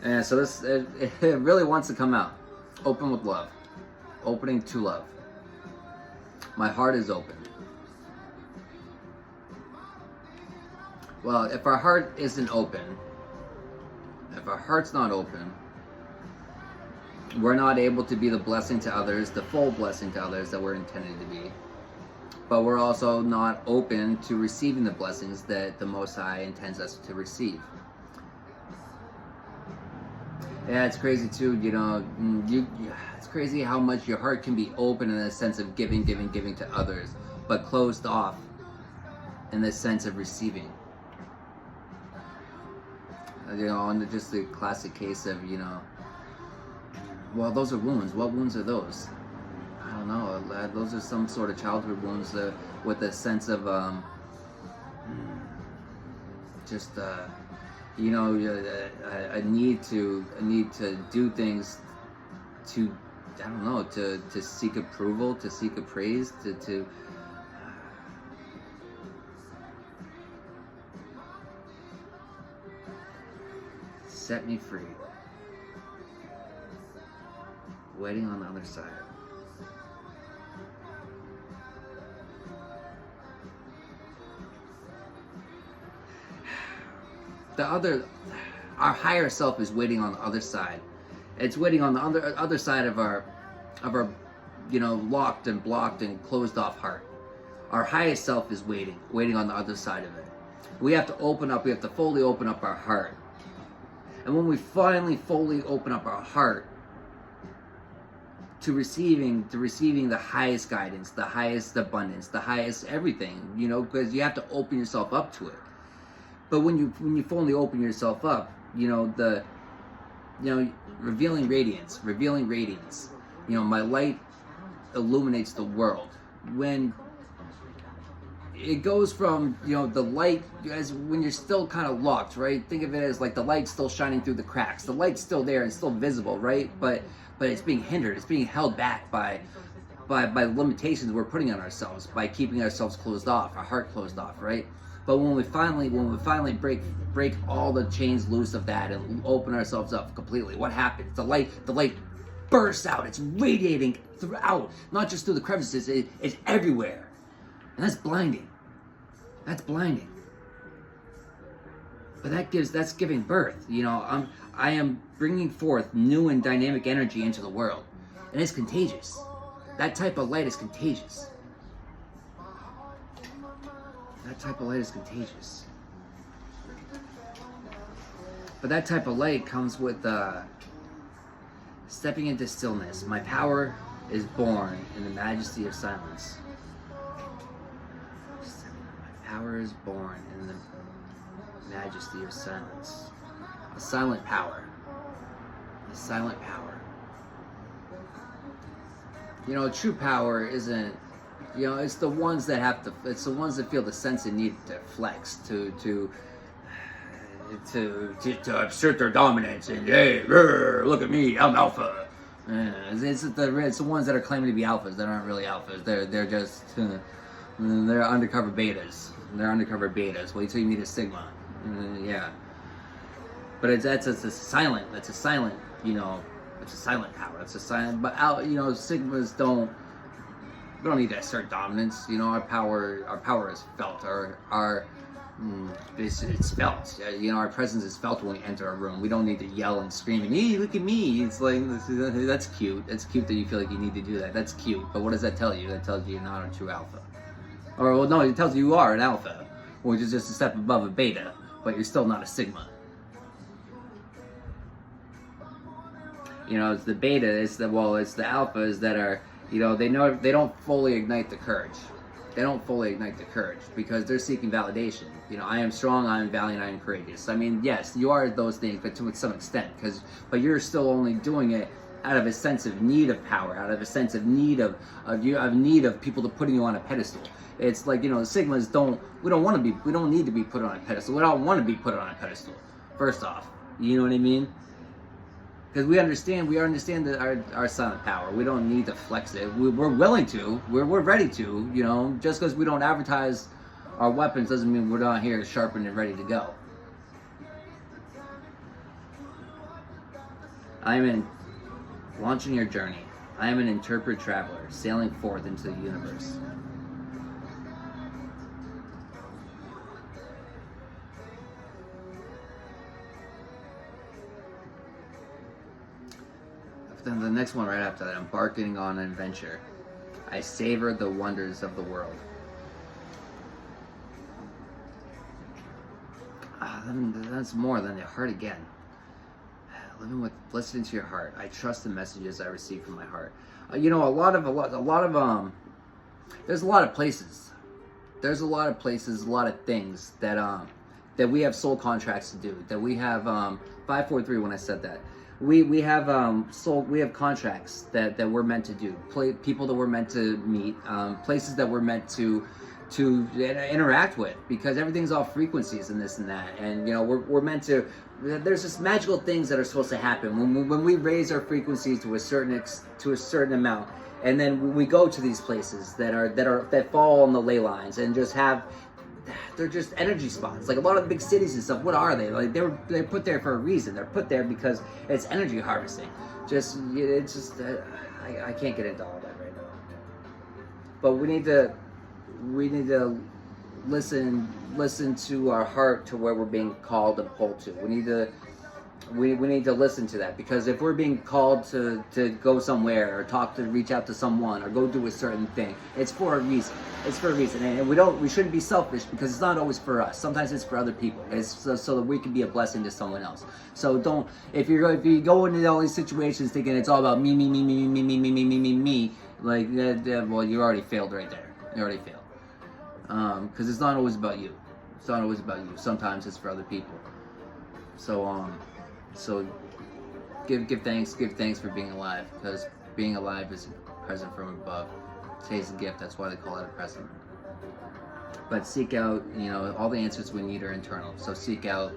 And so this, it really wants to come out. Open with love. Opening to love. My heart is open. Well, if our heart isn't open, if our heart's not open, we're not able to be the blessing to others, the full blessing to others that we're intended to be. But we're also not open to receiving the blessings that the Most High intends us to receive. Yeah, it's crazy too, you know, it's crazy how much your heart can be open in the sense of giving to others, but closed off in the sense of receiving. You know, and just the classic case of, you know, well, those are wounds. What wounds are those? I don't know. Those are some sort of childhood wounds with a sense of you know, a need to do things to, I don't know, to seek approval, to seek appraise, to set me free. Waiting on the other side. Our higher self is waiting on the other side. It's waiting on the other side of our, you know, locked and blocked and closed off heart. Our highest self is waiting on the other side of it. We have to open up. We have to fully open up our heart. And when we finally fully open up our heart to receiving the highest guidance, the highest abundance, the highest everything, you know, because you have to open yourself up to it. But when you fully open yourself up, you know, revealing radiance, you know, my light illuminates the world. When it goes from, you know, the light, as when you're still kind of locked, right? Think of it as like the light's still shining through the cracks. The light's still there and still visible, right? But it's being hindered. It's being held back by limitations we're putting on ourselves, by keeping ourselves closed off, our heart closed off, right? But when we finally break all the chains loose of that and open ourselves up completely, what happens? The light bursts out. It's radiating throughout, not just through the crevices. It's everywhere, and that's blinding. That's blinding. But that's giving birth. You know, I am bringing forth new and dynamic energy into the world, and it's contagious. That type of light is contagious. That type of light is contagious. But that type of light comes with stepping into stillness. My power is born in the majesty of silence. My power is born in the majesty of silence. A silent power. A silent power. You know, true power isn't, you know, it's the ones that it's the ones that feel the sense of need to flex, to assert their dominance, and hey, look at me, I'm alpha. It's the ones that are claiming to be alphas that aren't really alphas. They're just they're undercover betas. Wait till you meet a sigma. Yeah. But that's a silent, you know, it's a silent power. It's a silent, but you know, sigmas don't. We don't need to assert dominance. You know, our power is felt. It's felt. You know, our presence is felt when we enter a room. We don't need to yell and scream and, hey, look at me. It's like, that's cute. It's cute that you feel like you need to do that. That's cute. But what does that tell you? That tells you you're not a true alpha. Or, well, no, it tells you are an alpha, which is just a step above a beta, but you're still not a sigma. You know, it's the beta, it's the alphas that are, you know, they don't fully ignite the courage. They don't fully ignite the courage because they're seeking validation. You know, I am strong, I am valiant, I am courageous. I mean, yes, you are those things, but to some extent, but you're still only doing it out of a sense of need of power, out of a sense of need of people to putting you on a pedestal. It's like, you know, the sigmas we don't need to be put on a pedestal. We don't want to be put on a pedestal. First off, you know what I mean? Because we understand that our silent power. We don't need to flex it. We're willing to. We're ready to. You know, just because we don't advertise our weapons doesn't mean we're not here sharpened and ready to go. I am in launching your journey. I am an interpretive traveler, sailing forth into the universe. Then the next one right after that, embarking on an adventure. I savor the wonders of the world. That's more than the heart again. Listening to your heart. I trust the messages I receive from my heart. There's a lot of places. There's a lot of places, a lot of things that we have soul contracts to do. That we have 543 when I said that. We have contracts that we're meant to do. People that we're meant to meet. Places that we're meant to interact with, because everything's all frequencies and this and that, and we're meant to. There's just magical things that are supposed to happen when we raise our frequencies to a certain amount, and then we go to these places that fall on the ley lines and just have. They're just energy spots. Like a lot of the big cities and stuff. What are they? Like they're put there for a reason. They're put there because it's energy harvesting. I can't get into all that right now. But we need to listen to our heart, to where we're being called and pulled to. We need to listen to that, because if we're being called to go somewhere, or reach out to someone, or go do a certain thing, it's for a reason. It's for a reason, and we shouldn't be selfish, because it's not always for us. Sometimes it's for other people. It's so that we can be a blessing to someone else. So don't, if you go into all these situations thinking it's all about me, like well, you already failed right there. You already failed. Because it's not always about you. It's not always about you. Sometimes it's for other people. So give thanks for being alive, because being alive is a present from above. Today's a gift. That's why they call it a present. But seek out, all the answers we need are internal. So seek out.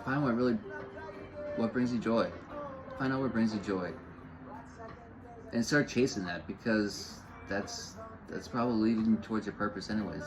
Find what brings you joy. Find out what brings you joy. And start chasing that, because that's probably leading towards your purpose anyways.